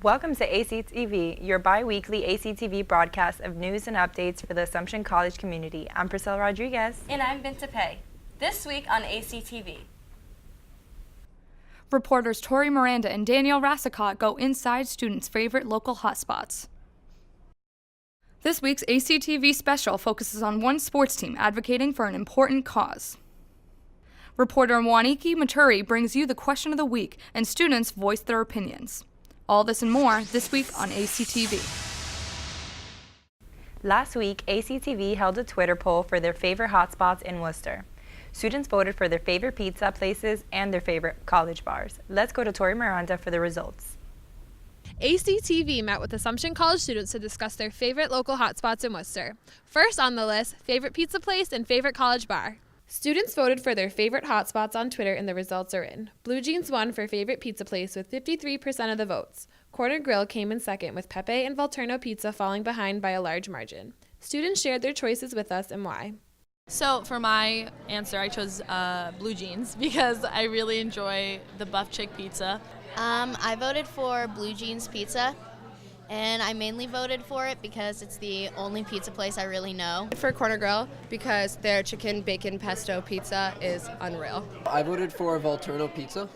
Welcome to ACTV, your bi-weekly ACTV broadcast of news and updates for the Assumption College community. I'm Priscilla Rodriguez. And I'm Binta Pei. This week on ACTV. Reporters Tori Miranda and Danielle Rassicott go inside students' favorite local hotspots. This week's ACTV special focuses on one sports team advocating for an important cause. Reporter Waniki Maturi brings you the question of the week, and students voice their opinions. All this and more this week on ACTV. Last week, ACTV held a Twitter poll for their favorite hotspots in Worcester. Students voted for their favorite pizza places and their favorite college bars. Let's go to Tori Miranda for the results. ACTV met with Assumption College students to discuss their favorite local hotspots in Worcester. First on the list, favorite pizza place and favorite college bar. Students voted for their favorite hotspots on Twitter and the results are in. Blue Jeans won for favorite pizza place with 53% of the votes. Corner Grill came in second with Pepe and Volturno Pizza falling behind by a large margin. Students shared their choices with us and why. So for my answer, I chose Blue Jeans because I really enjoy the Buff Chick pizza. I voted for Blue Jeans Pizza, and I mainly voted for it because it's the only pizza place I really know. For Corner Grill because their chicken bacon pesto pizza is unreal. I voted for Volturno Pizza.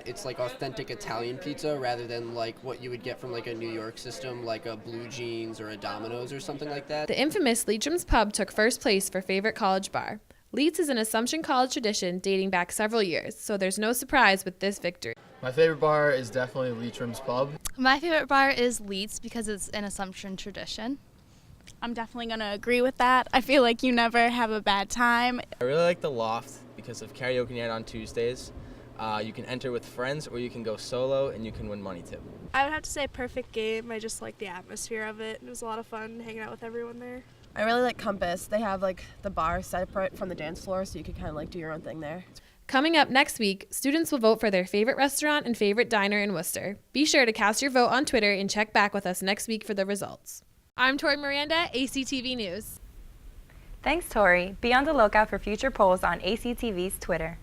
It's like authentic Italian pizza rather than like what you would get from like a New York system, like a Blue Jeans or a Domino's or something like that. The infamous Leitrim's Pub took first place for favorite college bar. Leitz is an Assumption College tradition dating back several years, so there's no surprise with this victory. My favorite bar is definitely Leitrim's Pub. My favorite bar is Leitz because it's an Assumption tradition. I'm definitely going to agree with that. I feel like you never have a bad time. I really like the Loft because of karaoke night on Tuesdays. You can enter with friends or you can go solo and you can win money too. I would have to say Perfect Game. I just like the atmosphere of it. It was a lot of fun hanging out with everyone there. I really like Compass. They have like the bar separate from the dance floor so you can kind of like do your own thing there. Coming up next week, students will vote for their favorite restaurant and favorite diner in Worcester. Be sure to cast your vote on Twitter and check back with us next week for the results. I'm Tori Miranda, ACTV News. Thanks, Tori. Be on the lookout for future polls on ACTV's Twitter.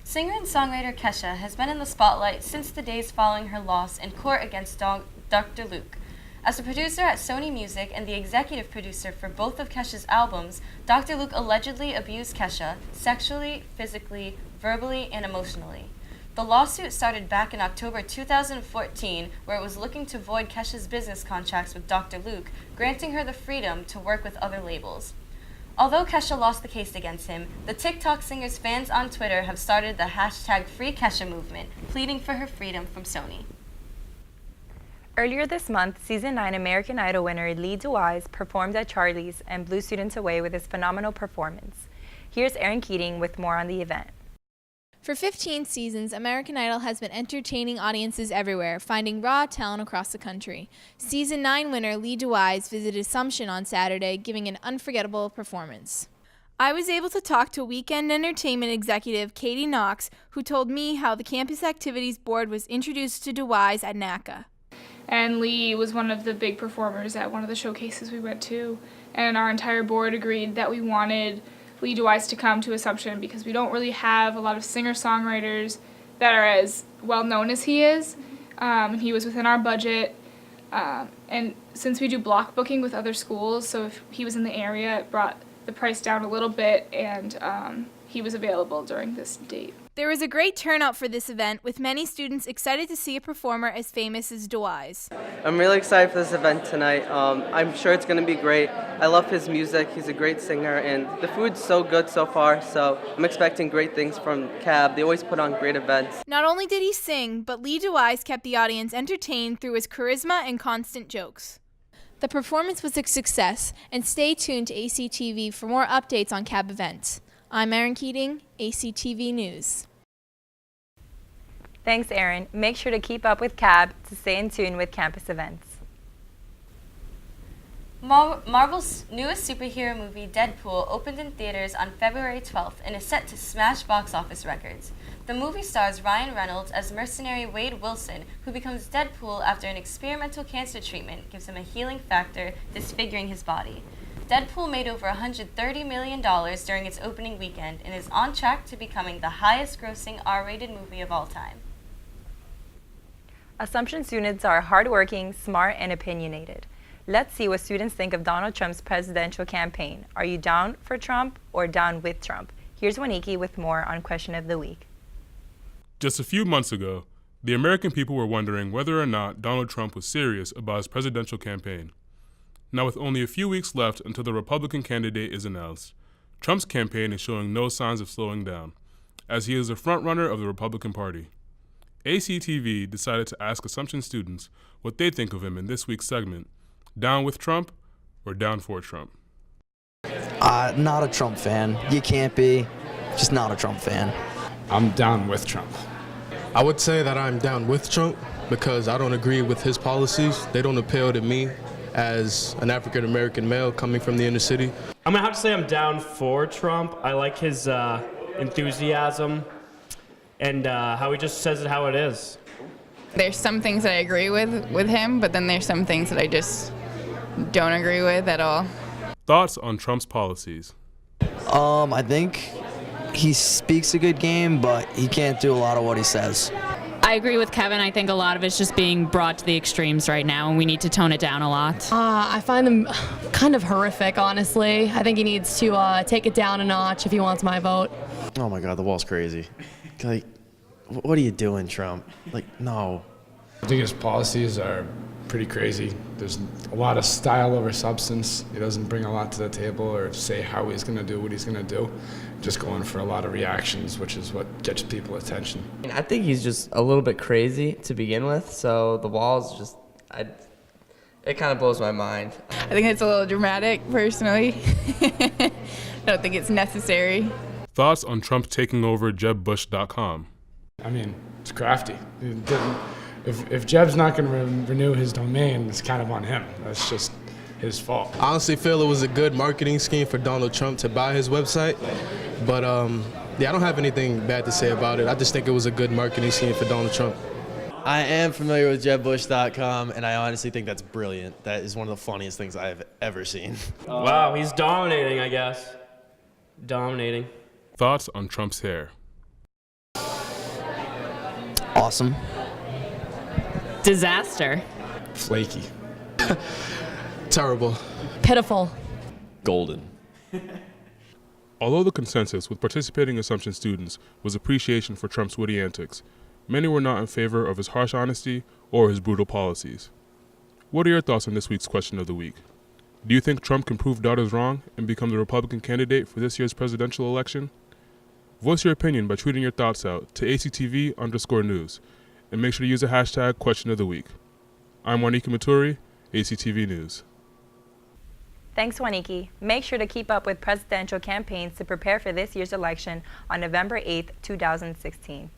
Singer and songwriter Kesha has been in the spotlight since the days following her loss in court against Dr. Luke. As a producer at Sony Music and the executive producer for both of Kesha's albums, Dr. Luke allegedly abused Kesha sexually, physically, verbally, and emotionally. The lawsuit started back in October 2014, where it was looking to void Kesha's business contracts with Dr. Luke, granting her the freedom to work with other labels. Although Kesha lost the case against him, the TikTok singer's fans on Twitter have started the hashtag #FreeKesha movement, pleading for her freedom from Sony. Earlier this month, Season 9 American Idol winner Lee DeWise performed at Charlie's and blew students away with his phenomenal performance. Here's Aaron Keating with more on the event. For 15 seasons, American Idol has been entertaining audiences everywhere, finding raw talent across the country. Season 9 winner Lee DeWise visited Assumption on Saturday, giving an unforgettable performance. I was able to talk to Weekend Entertainment executive Katie Knox, who told me how the Campus Activities Board was introduced to DeWise at NACA. And Lee was one of the big performers at one of the showcases we went to, and our entire board agreed that we wanted Lee DeWise to come to Assumption because we don't really have a lot of singer-songwriters that are as well known as he is. He was within our budget, and since we do block booking with other schools, so if he was in the area, it brought the price down a little bit, and he was available during this date. There was a great turnout for this event, with many students excited to see a performer as famous as DeWise. I'm really excited for this event tonight. I'm sure it's going to be great. I love his music. He's a great singer, and the food's so good so far, so I'm expecting great things from CAB. They always put on great events. Not only did he sing, but Lee DeWise kept the audience entertained through his charisma and constant jokes. The performance was a success, and stay tuned to ACTV for more updates on CAB events. I'm Aaron Keating, ACTV News. Thanks, Aaron. Make sure to keep up with CAB to stay in tune with campus events. Marvel's newest superhero movie, Deadpool, opened in theaters on February 12th and is set to smash box office records. The movie stars Ryan Reynolds as mercenary Wade Wilson, who becomes Deadpool after an experimental cancer treatment gives him a healing factor, disfiguring his body. Deadpool made over $130 million during its opening weekend and is on track to becoming the highest-grossing R-rated movie of all time. Assumption students are hardworking, smart, and opinionated. Let's see what students think of Donald Trump's presidential campaign. Are you down for Trump or down with Trump? Here's Waniki with more on Question of the Week. Just a few months ago, the American people were wondering whether or not Donald Trump was serious about his presidential campaign. Now, with only a few weeks left until the Republican candidate is announced, Trump's campaign is showing no signs of slowing down, as he is the frontrunner of the Republican Party. ACTV decided to ask Assumption students what they think of him in this week's segment, Down with Trump or Down for Trump? Not a Trump fan. You can't be. Just not a Trump fan. I'm down with Trump. I would say that I'm down with Trump because I don't agree with his policies. They don't appeal to me as an African American male coming from the inner city. I'm gonna have to say I'm down for Trump. I like his enthusiasm and how he just says it how it is. There's some things that I agree with him, but then there's some things that I just don't agree with at all. Thoughts on Trump's policies? I think he speaks a good game, but he can't do a lot of what he says. I agree with Kevin. I think a lot of it's just being brought to the extremes right now, and we need to tone it down a lot. I find him kind of horrific, honestly. I think he needs to take it down a notch if he wants my vote. Oh my God, the wall's crazy. Like, what are you doing, Trump? Like, no. I think his policies are pretty crazy. There's a lot of style over substance. He doesn't bring a lot to the table or say how he's going to do what he's going to do. Just going for a lot of reactions, which is what gets people attention. I think he's just a little bit crazy to begin with, so the wall's just, it kind of blows my mind. I think it's a little dramatic, personally. I don't think it's necessary. Thoughts on Trump taking over JebBush.com? I mean, it's crafty. If Jeb's not going to renew his domain, it's kind of on him. That's just his fault. I honestly feel it was a good marketing scheme for Donald Trump to buy his website, but yeah, I don't have anything bad to say about it. I just think it was a good marketing scheme for Donald Trump. I am familiar with JebBush.com, and I honestly think that's brilliant. That is one of the funniest things I have ever seen. Wow, he's dominating, I guess. Dominating. Thoughts on Trump's hair? Awesome. Disaster. Flaky. Terrible. Pitiful. Golden. Although the consensus with participating Assumption students was appreciation for Trump's witty antics, many were not in favor of his harsh honesty or his brutal policies. What are your thoughts on this week's Question of the Week? Do you think Trump can prove doubters wrong and become the Republican candidate for this year's presidential election? Voice your opinion by tweeting your thoughts out to ACTV_news, and make sure to use the hashtag Question of the Week. I'm Waniki Maturi, ACTV News. Thanks, Waniki. Make sure to keep up with presidential campaigns to prepare for this year's election on November 8th, 2016.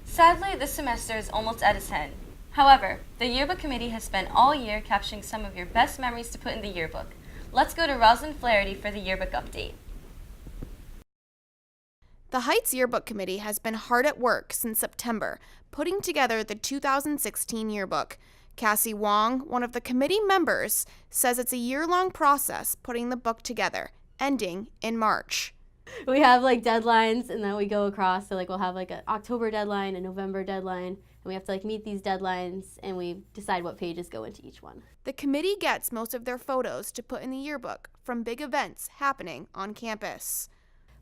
Sadly, this semester is almost at its end. However, the yearbook committee has spent all year capturing some of your best memories to put in the yearbook. Let's go to Rosalind Flaherty for the yearbook update. The Heights Yearbook Committee has been hard at work since September, putting together the 2016 yearbook. Cassie Wong, one of the committee members, says it's a year-long process putting the book together, ending in March. We have like deadlines, and then we go across. So like we'll have like an October deadline, a November deadline, and we have to like meet these deadlines, and we decide what pages go into each one. The committee gets most of their photos to put in the yearbook from big events happening on campus.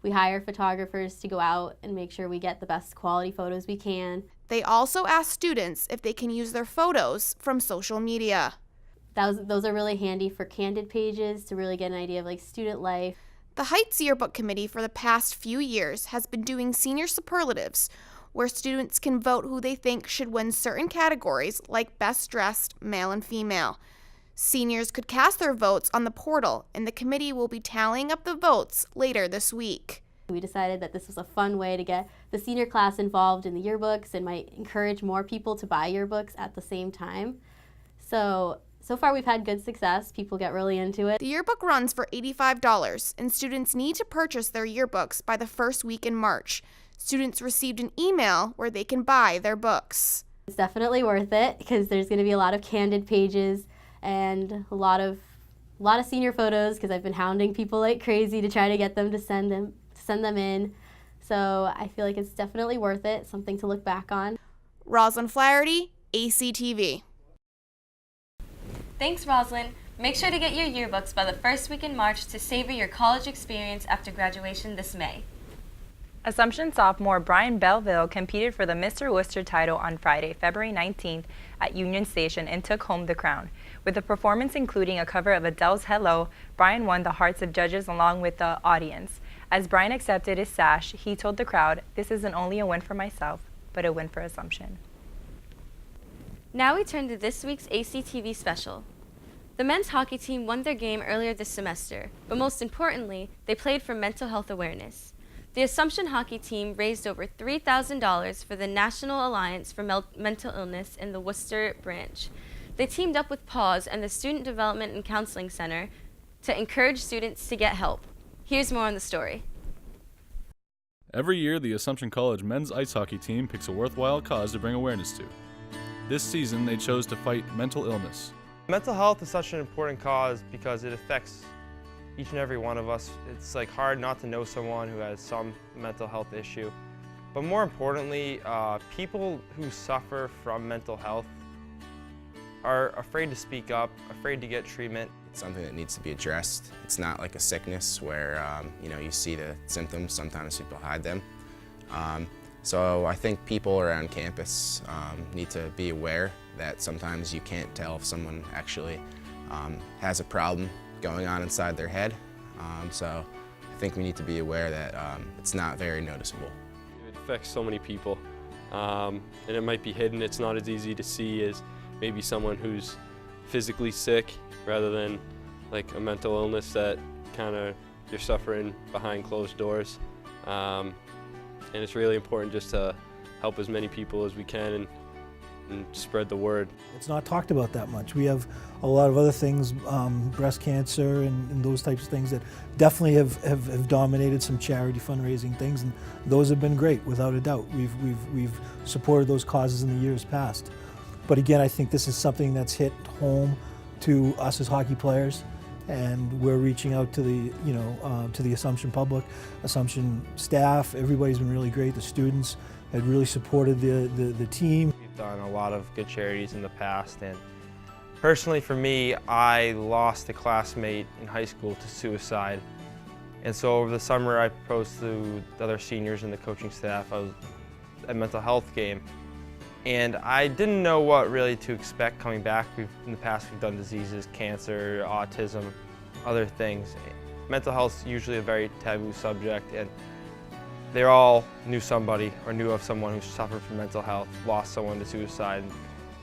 We hire photographers to go out and make sure we get the best quality photos we can. They also ask students if they can use their photos from social media. Those are really handy for candid pages to really get an idea of like student life. The Heights Yearbook Committee for the past few years has been doing senior superlatives, where students can vote who they think should win certain categories like best dressed, male and female. Seniors could cast their votes on the portal, and the committee will be tallying up the votes later this week. We decided that this was a fun way to get the senior class involved in the yearbooks and might encourage more people to buy yearbooks at the same time. So far we've had good success. People get really into it. The yearbook runs for $85, and students need to purchase their yearbooks by the first week in March. Students received an email where they can buy their books. It's definitely worth it because there's going to be a lot of candid pages and a lot of senior photos because I've been hounding people like crazy to try to get them to send them in. So I feel like it's definitely worth it, something to look back on. Roslyn Flaherty, ACTV. Thanks, Roslyn. Make sure to get your yearbooks by the first week in March to savor your college experience after graduation this May. Assumption sophomore Brian Belleville competed for the Mr. Worcester title on Friday, February 19th at Union Station and took home the crown. With a performance including a cover of Adele's Hello, Brian won the hearts of judges along with the audience. As Brian accepted his sash, he told the crowd, "This isn't only a win for myself, but a win for Assumption." Now we turn to this week's ACTV special. The men's hockey team won their game earlier this semester, but most importantly, they played for mental health awareness. The Assumption hockey team raised over $3,000 for the National Alliance for Mental Illness in the Worcester branch. They teamed up with PAWS and the Student Development and Counseling Center to encourage students to get help. Here's more on the story. Every year, the Assumption College men's ice hockey team picks a worthwhile cause to bring awareness to. This season, they chose to fight mental illness. Mental health is such an important cause because it affects each and every one of us. It's like hard not to know someone who has some mental health issue. But more importantly, people who suffer from mental health are afraid to speak up, afraid to get treatment. It's something that needs to be addressed. It's not like a sickness where you see the symptoms, sometimes people hide them. So I think people around campus need to be aware that sometimes you can't tell if someone actually has a problem going on inside their head. So I think we need to be aware that it's not very noticeable. It affects so many people, and it might be hidden. It's not as easy to see as maybe someone who's physically sick rather than like a mental illness that kind of you're suffering behind closed doors. And it's really important just to help as many people as we can and spread the word. It's not talked about that much. We have a lot of other things, breast cancer and those types of things that definitely have dominated some charity fundraising things, and those have been great, without a doubt. We've supported those causes in the years past. But again, I think this is something that's hit home to us as hockey players, and we're reaching out to the Assumption public, Assumption staff. Everybody's been really great. The students had really supported the team. We've done a lot of good charities in the past, and personally for me, I lost a classmate in high school to suicide. And so over the summer, I proposed to the other seniors and the coaching staff a mental health game. And I didn't know what really to expect coming back. In the past, we've done diseases, cancer, autism, other things. Mental health is usually a very taboo subject, and they all knew somebody or knew of someone who suffered from mental health, lost someone to suicide. And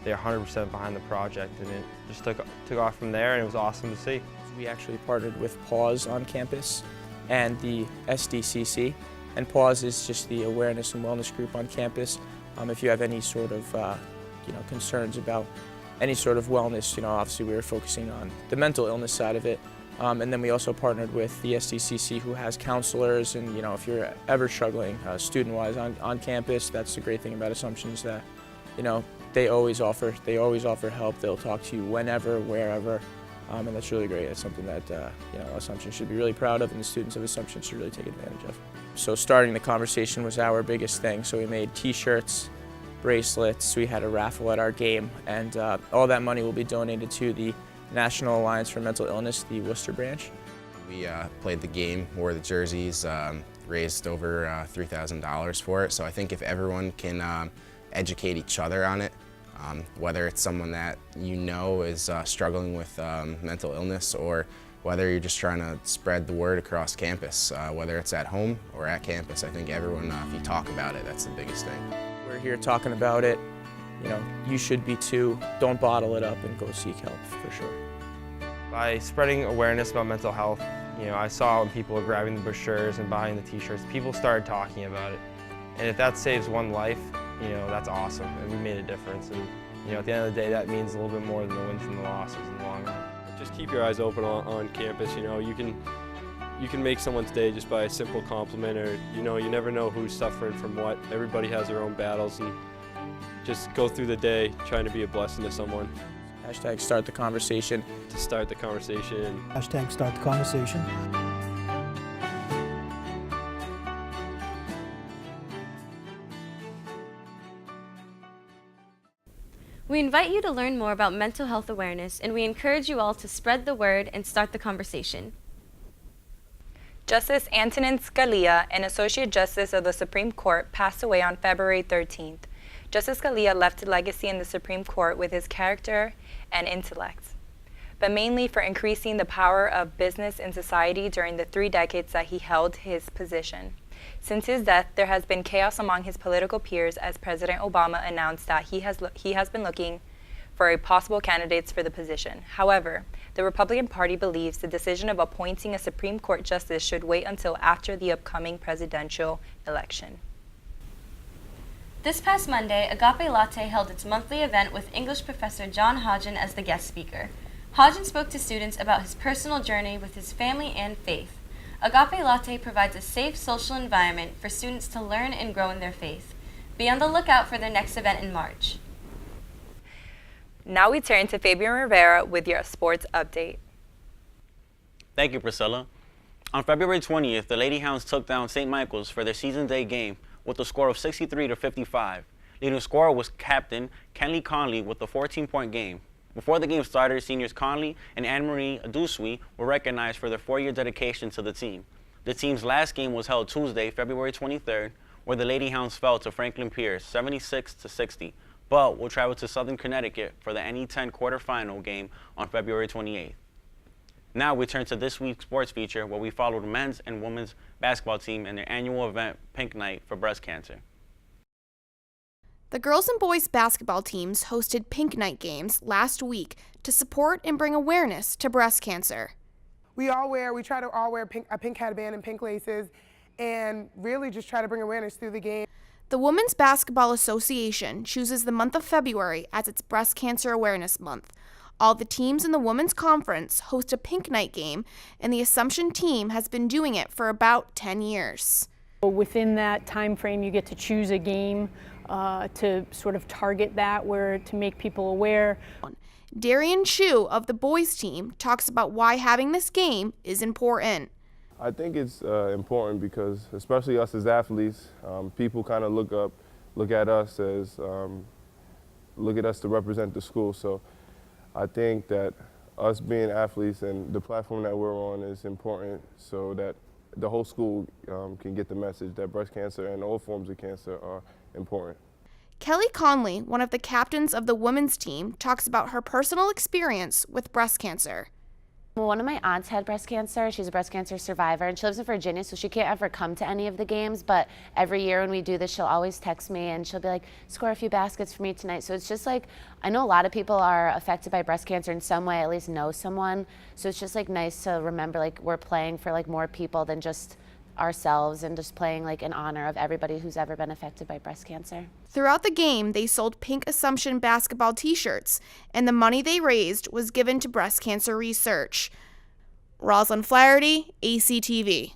they're 100% behind the project, and it just took off from there, and it was awesome to see. We actually partnered with PAWS on campus and the SDCC, and PAWS is just the awareness and wellness group on campus. If you have any sort of concerns about any sort of wellness, obviously we were focusing on the mental illness side of it. And then we also partnered with the SDCC, who has counselors, and if you're ever struggling student-wise on campus, that's the great thing about Assumption is that they always offer help. They'll talk to you whenever, wherever, and that's really great. It's something that Assumption should be really proud of, and the students of Assumption should really take advantage of. So starting the conversation was our biggest thing. So we made T-shirts, bracelets. We had a raffle at our game, and all that money will be donated to the National Alliance for Mental Illness, the Worcester branch. We played the game, wore the jerseys, raised over $3,000 for it. So I think if everyone can educate each other on it, whether it's someone that is struggling with mental illness, or whether you're just trying to spread the word across campus, whether it's at home or at campus, I think everyone, if you talk about it, that's the biggest thing. We're here talking about it. You should be too. Don't bottle it up and go seek help for sure. By spreading awareness about mental health, I saw when people were grabbing the brochures and buying the T-shirts, people started talking about it. And if that saves one life, that's awesome, and we made a difference. And at the end of the day, that means a little bit more than the wins and the losses in the long run. Just keep your eyes open on campus. You can make someone's day just by a simple compliment, or you never know who's suffering from what. Everybody has their own battles, and just go through the day trying to be a blessing to someone. Hashtag start the conversation. To start the conversation. Hashtag start the conversation. We invite you to learn more about mental health awareness, and we encourage you all to spread the word and start the conversation. Justice Antonin Scalia, an Associate Justice of the Supreme Court, passed away on February 13th. Justice Scalia left a legacy in the Supreme Court with his character and intellect, but mainly for increasing the power of business in society during the 3 decades that he held his position. Since his death, there has been chaos among his political peers as President Obama announced that he has been looking for possible candidates for the position. However, the Republican Party believes the decision of appointing a Supreme Court justice should wait until after the upcoming presidential election. This past Monday, Agape Latte held its monthly event with English professor John Hodgen as the guest speaker. Hodgen spoke to students about his personal journey with his family and faith. Agape Latte provides a safe social environment for students to learn and grow in their faith. Be on the lookout for their next event in March. Now we turn to Fabian Rivera with your sports update. Thank you, Priscilla. On February 20th, the Lady Hounds took down St. Michael's for their season day game with a score of 63-55. Leading scorer was captain Kenley Conley with a 14-point game. Before the game started, seniors Conley and Anne-Marie Adusui were recognized for their 4-year dedication to the team. The team's last game was held Tuesday, February 23rd, where the Lady Hounds fell to Franklin Pierce 76-60. But will travel to Southern Connecticut for the NE10 quarterfinal game on February 28th. Now we turn to this week's sports feature where we follow the men's and women's basketball team in their annual event, Pink Night, for breast cancer. The girls and boys basketball teams hosted Pink Night games last week to support and bring awareness to breast cancer. We try to all wear a pink headband and pink laces and really just try to bring awareness through the game. The Women's Basketball Association chooses the month of February as its Breast Cancer Awareness Month. All the teams in the Women's Conference host a Pink Night game, and the Assumption team has been doing it for about 10 years. Within that time frame, you get to choose a game to sort of target that, to make people aware. Darian Chu of the boys team talks about why having this game is important. I think it's important because, especially us as athletes, people kind of look at us to represent the school. So I think that us being athletes and the platform that we're on is important so that the whole school can get the message that breast cancer and all forms of cancer are important. Kelly Conley, one of the captains of the women's team, talks about her personal experience with breast cancer. Well, one of my aunts had breast cancer. She's a breast cancer survivor, and she lives in Virginia, so she can't ever come to any of the games. But every year when we do this, she'll always text me, and she'll be like, score a few baskets for me tonight. So it's just like, I know a lot of people are affected by breast cancer in some way, at least know someone. So it's just like nice to remember like we're playing for like more people than just ourselves and just playing like in honor of everybody who's ever been affected by breast cancer. Throughout the game, they sold pink Assumption basketball t-shirts, and the money they raised was given to breast cancer research. Rosalind Flaherty, ACTV.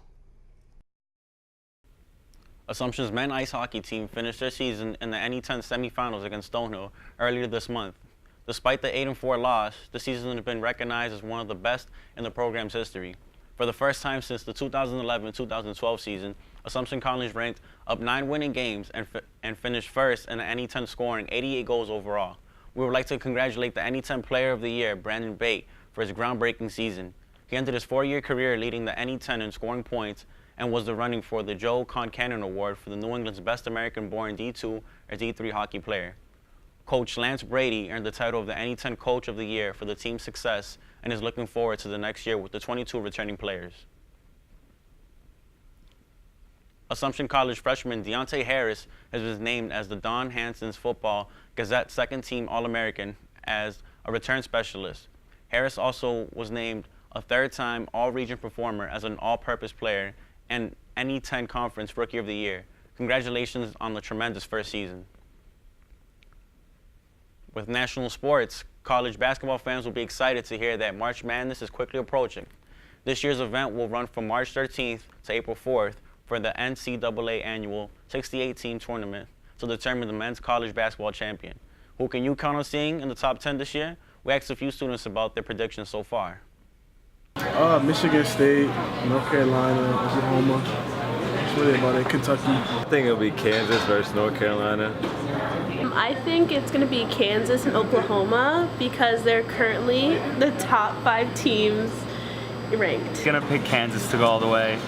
Assumption's men's ice hockey team finished their season in the NE10 semifinals against Stonehill earlier this month. Despite the 8-4 loss, the season has been recognized as one of the best in the program's history. For the first time since the 2011-2012 season, Assumption College ranked up 9 winning games and finished first in the NE10 scoring 88 goals overall. We would like to congratulate the NE10 Player of the Year, Brandon Bate, for his groundbreaking season. He ended his 4-year career leading the NE10 in scoring points and was the running for the Joe Concannon Award for the New England's Best American-born D2 or D3 hockey player. Coach Lance Brady earned the title of the NE10 Coach of the Year for the team's success and is looking forward to the next year with the 22 returning players. Assumption College freshman Deontay Harris has been named as the Don Hanson's Football Gazette second-team All-American as a return specialist. Harris also was named a third-time All-Region performer as an all-purpose player and NE10 Conference Rookie of the Year. Congratulations on the tremendous first season. With national sports, college basketball fans will be excited to hear that March Madness is quickly approaching. This year's event will run from March 13th to April 4th for the NCAA annual 68-team tournament to determine the men's college basketball champion. Who can you count on seeing in the top 10 this year? We asked a few students about their predictions so far. Michigan State, North Carolina, Oklahoma. really about it. Kentucky. I think it'll be Kansas versus North Carolina. I think it's going to be Kansas and Oklahoma because they're currently the top 5 teams ranked. Gonna pick Kansas to go all the way.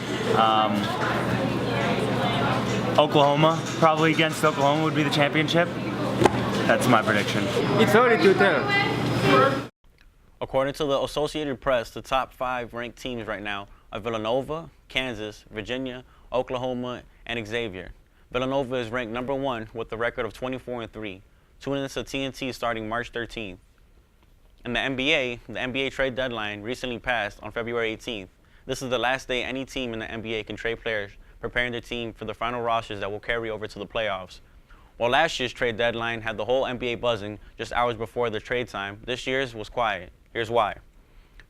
Oklahoma, probably against Oklahoma would be the championship. That's my prediction. It's 32-10. According to the Associated Press, the top 5 ranked teams right now are Villanova, Kansas, Virginia, Oklahoma, and Xavier. Villanova is ranked number 1 with a record of 24-3. Tune in to TNT starting March 13th. In the NBA trade deadline recently passed on February 18th. This is the last day any team in the NBA can trade players, preparing their team for the final rosters that will carry over to the playoffs. While last year's trade deadline had the whole NBA buzzing just hours before the trade time, this year's was quiet. Here's why.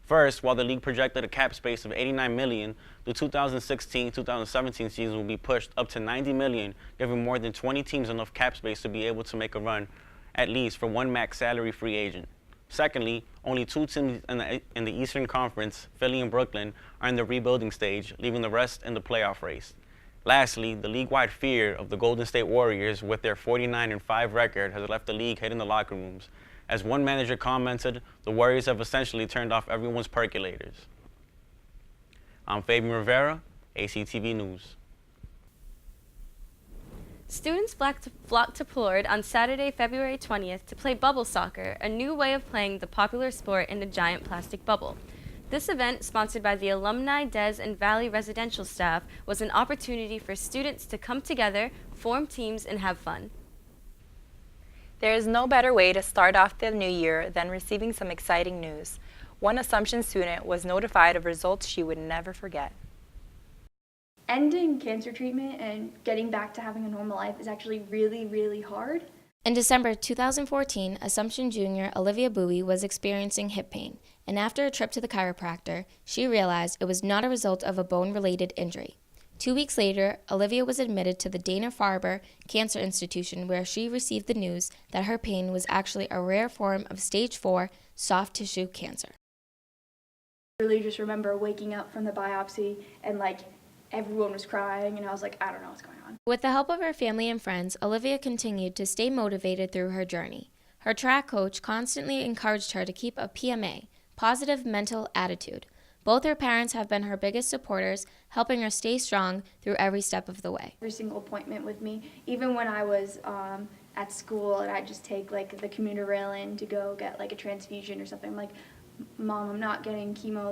First, while the league projected a cap space of $89 million, the 2016-2017 season will be pushed up to $90 million, giving more than 20 teams enough cap space to be able to make a run, at least for one max salary free agent. Secondly, only 2 teams in the Eastern Conference, Philly and Brooklyn, are in the rebuilding stage, leaving the rest in the playoff race. Lastly, the league-wide fear of the Golden State Warriors with their 49-5 record has left the league hid in the locker rooms. As one manager commented, the Warriors have essentially turned off everyone's percolators. I'm Fabian Rivera, ACTV News. Students flocked to Plourde on Saturday, February 20th to play bubble soccer, a new way of playing the popular sport in a giant plastic bubble. This event, sponsored by the Alumni, Des, and Valley residential staff, was an opportunity for students to come together, form teams, and have fun. There is no better way to start off the new year than receiving some exciting news. One Assumption student was notified of results she would never forget. Ending cancer treatment and getting back to having a normal life is actually really, really hard. In December 2014, Assumption junior Olivia Bowie was experiencing hip pain, and after a trip to the chiropractor, she realized it was not a result of a bone-related injury. 2 weeks later, Olivia was admitted to the Dana-Farber Cancer Institution, where she received the news that her pain was actually a rare form of stage 4 soft tissue cancer. I really just remember waking up from the biopsy and everyone was crying and I was like, I don't know what's going on. With the help of her family and friends, Olivia continued to stay motivated through her journey. Her track coach constantly encouraged her to keep a PMA, positive mental attitude. Both her parents have been her biggest supporters, helping her stay strong through every step of the way. Every single appointment with me, even when I was at school and I'd just take the commuter rail in to go get a transfusion or something, I'm like, Mom, I'm not getting chemo,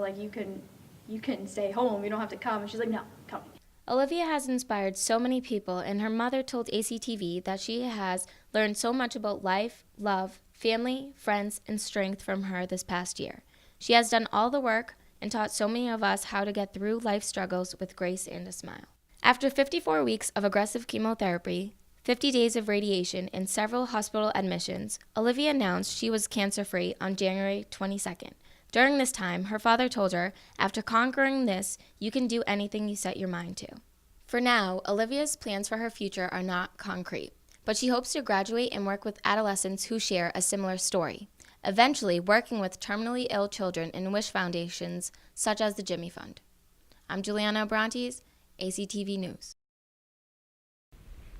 you can stay home, you don't have to come. And she's like, no, come. Olivia has inspired so many people, and her mother told ACTV that she has learned so much about life, love, family, friends, and strength from her this past year. She has done all the work and taught so many of us how to get through life struggles with grace and a smile. After 54 weeks of aggressive chemotherapy, 50 days of radiation, and several hospital admissions, Olivia announced she was cancer-free on January 22nd. During this time, her father told her, after conquering this, you can do anything you set your mind to. For now, Olivia's plans for her future are not concrete, but she hopes to graduate and work with adolescents who share a similar story, eventually working with terminally ill children in wish foundations such as the Jimmy Fund. I'm Juliana Abrantes, ACTV News.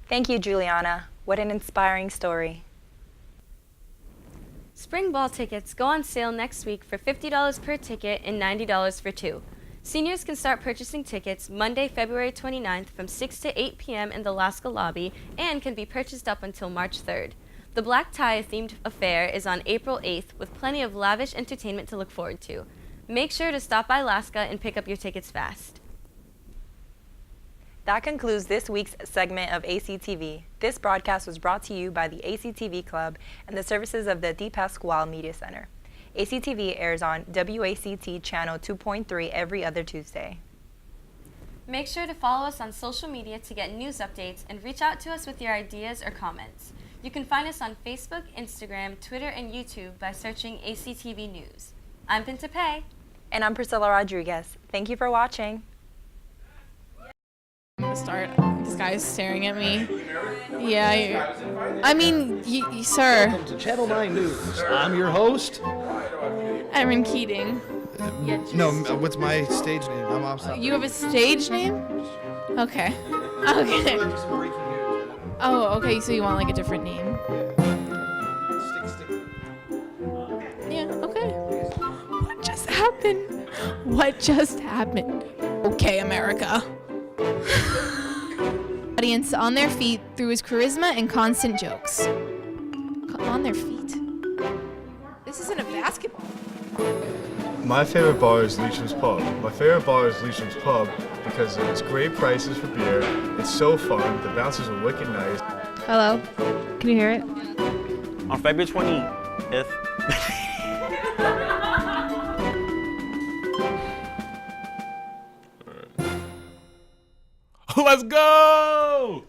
Thank you, Juliana. What an inspiring story. Spring ball tickets go on sale next week for $50 per ticket and $90 for 2. Seniors can start purchasing tickets Monday, February 29th from 6 to 8 p.m. in the Alaska lobby and can be purchased up until March 3rd. The Black Tie-themed affair is on April 8th with plenty of lavish entertainment to look forward to. Make sure to stop by Alaska and pick up your tickets fast. That concludes this week's segment of ACTV. This broadcast was brought to you by the ACTV Club and the services of the De Pasquale Media Center. ACTV airs on WACT Channel 2.3 every other Tuesday. Make sure to follow us on social media to get news updates and reach out to us with your ideas or comments. You can find us on Facebook, Instagram, Twitter, and YouTube by searching ACTV News. I'm Pinta Pei. And I'm Priscilla Rodriguez. Thank you for watching. I'm gonna start. This guy's staring at me. Yeah, I mean, sir. Welcome to Channel 9 News. I'm your host, Erin Keating. No, what's my stage name? I'm outside. You have a stage name? Okay. Okay. Oh, okay, so you want like a different name? Yeah, okay. What just happened? What just happened? Okay, America. Audience on their feet through his charisma and constant jokes. On their feet? This isn't a basketball. My favorite bar is Leisham's Pub. My favorite bar is Leisham's Pub because it's great prices for beer, it's so fun, the bouncers are wicked nice. Hello? Can you hear it? On February 20th, Let's go!